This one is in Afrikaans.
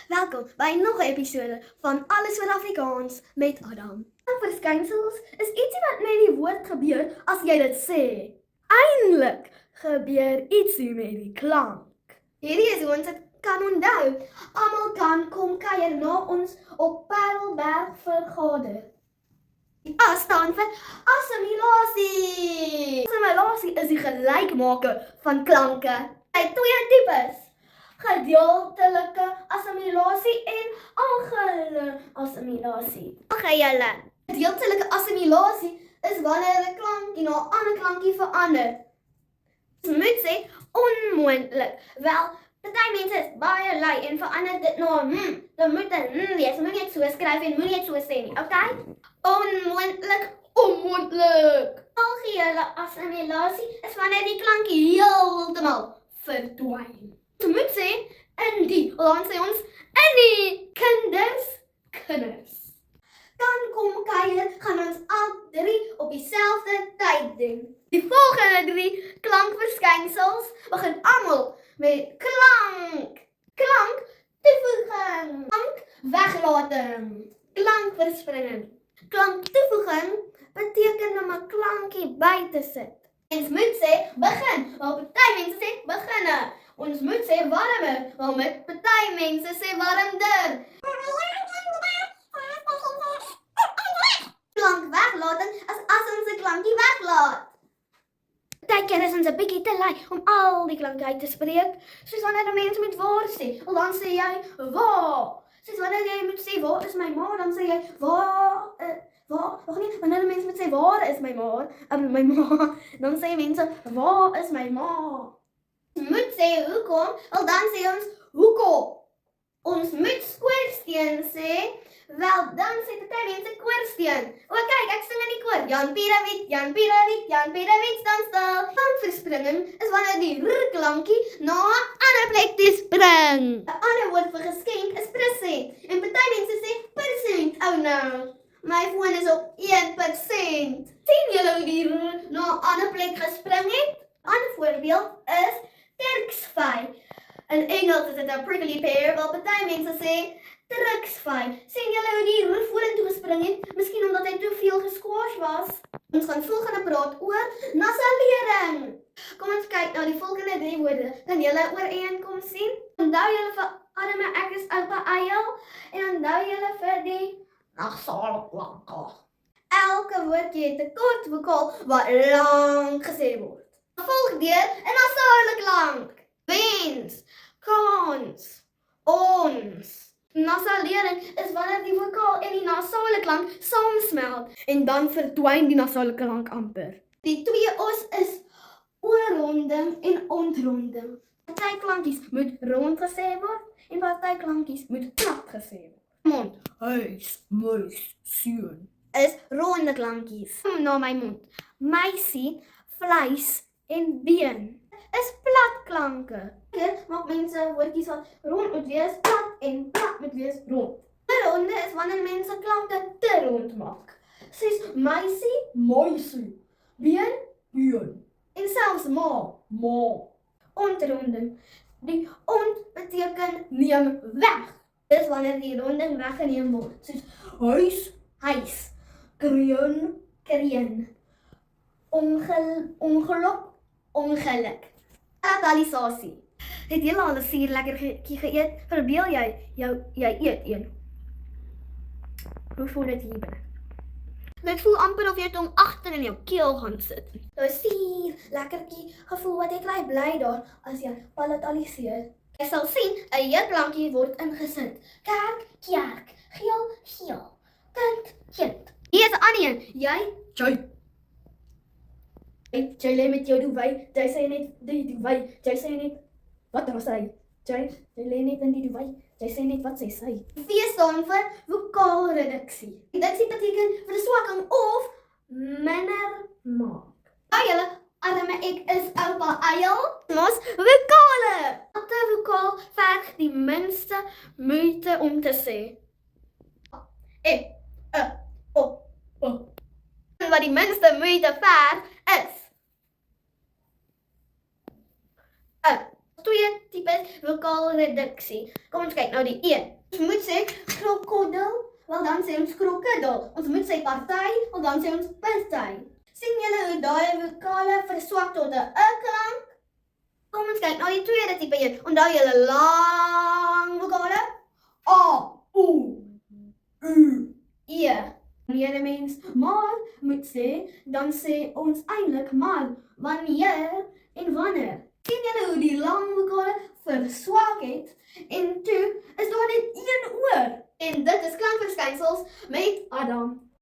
Welkom by nog 'n episode van Alles oor Afrikaans met Adam. Verskynsels is ietsie wat met die woord gebeur as jy dit sê. Eindelik gebeur ietsie met die klank. Hierdie is hoe ons dit kan onthou. Almal kan kom kuier na ons op Parelberg vergader. Die A staan vir assimilasie. Assimilasie is die gelykmaker van klanke. Hy het twee tipes: gedeeltelike assimilasie en algehele assimilasie. Okay, julle. Gedeeltelike assimilasie is wanneer 'n klankie na 'n ander klankie verander. Ons moet sê onmoontlik. Wel, party mense is baie lui en verander dit na dan moet dit wees. Moenie dit so skryf en moenie dit so sê nie, okay? Onmoontlik, onmoontlik. Algehele assimilasie is wanneer die klankie heeltemal verdwyn. Ons moet sê in die, dan sê ons in die kinders. Dan kom kuier, gaan ons al drie op dieselfde tyd doen. Die volgende 3 klankverskynsels begin almal met klank. Klank toevoeging. Klank weglating. Klankverspringing. Klank toevoeging beteken om 'n klankie by te sit. Ons moet sê begin, maar party mense sê beginne. Ons moet sê warmer, maar met party mense sê warmder. Klank weglating as ons 'n klankie weglaat. Partykeer is ons 'n bietjie te lui om al die klanke uit te spreek. Soos wanneer 'n mens moet waar sê, dan sê jy waar. Soos wanneer jy moet sê waar is my ma, dan sê jy waar. Wag nie, wanneer 'n mens moet sê waar is my ma, dan sê mense waar is my ma. Ons moet sê hoekom, wel dan sê ons hoekom. Ons moet skoorsteen sê, wel dan sê party mense koorsteen. O kyk, ek sing in die koor. Jan Pierrewiet staan stil. Klankverspringing is wanneer die r klankie na 'n ander plek toe spring. 'n Ander woord vir geskenk is present. En party mense sê persent. Oh nou, my foon is op 1%. Sien julle hoe die r na 'n ander plek gespring het? 'n Ander voorbeeld is Turksvy. In Engels is dit 'n prickly pear, wel party mense sê Turksvy. Sien julle hoe die r vorentoe gespring het? Miskien omdat hy te veel gesquash was. Ons gaan volgende praat oor nasalering. Kom ons kyk na die volgende 3 woorde. Kan julle ooreenkom sien? Onthou julle vir arme ek is oupa eil en onthou julle vir die nasale klanke. Elke woordjie het 'n kort vokaal wat lank gesê word. Gevolg deur 'n nasale klank. Wens, kans, ons. Nasalering is wanneer die vokaal en die nasale klank saamsmelt en dan verdwyn die nasale klank amper. Die 2 O's is oorronding en ontronding. Party klankies moet rond gesê word en party klankies moet plat gesê word. Mond, huis, muis, seun is ronde klankies. Kom na my mond. Meisie, vleis en been is plat klanke. Maak mense woordjies wat rond moet wees plat en plat moet wees rond. Ronde is wanneer mense klanke te rond maak. Soos meisie, moisie, been, been. En selfs ma. Ontronding. Die ont beteken neem weg. Dis wanneer die ronding weggeneem word. Soos huis, kreun, ongeluk. Latalisasie. Het jy al 'n suurlekkertjie geëet? Verbeel jy eet een. Hoe voel dit hier binne? Dit voel amper of jou tong agter in jou keel gaan sit. Daai suurlekkertjie gevoel wat jy bly daar as jy palataliseer. Jy sal sien 'n J-klankie word ingesit. Kerk, geel, kind. Hier is 'n ander een. Jy lê met jou duvet. Jy sê net die duvet. Jy sê net wat was hy? Jy lê net in die duvet. Jy sê net wat sy. V staan vir vokaalreduksie. Reduksie beteken verswakking of minder maak. Julle arme ek is oupa eil. Ons vokale. Watter vokaal verg die minste moeite om te sê? O. Wat die minste moeite verg is twee tipes vokaalreduksie. Kom ons kyk nou die 1. Ons moet sê krokodil, wel dan sê ons krokodil. Ons moet sê party, wel dan sê ons party. Sien julle hoe daai vokale verswak tot 'n klank? Kom ons kyk nou die tweede tipe 1. Onthou julle lang vokale? A, U, E. Wanneer 'n mens maar moet sê, dan sê ons eintlik maar wanneer en wanneer. Sien julle hoe die lang vokale verswak het en toe is daar net een oor. En dit is klankverskynsels met Adam.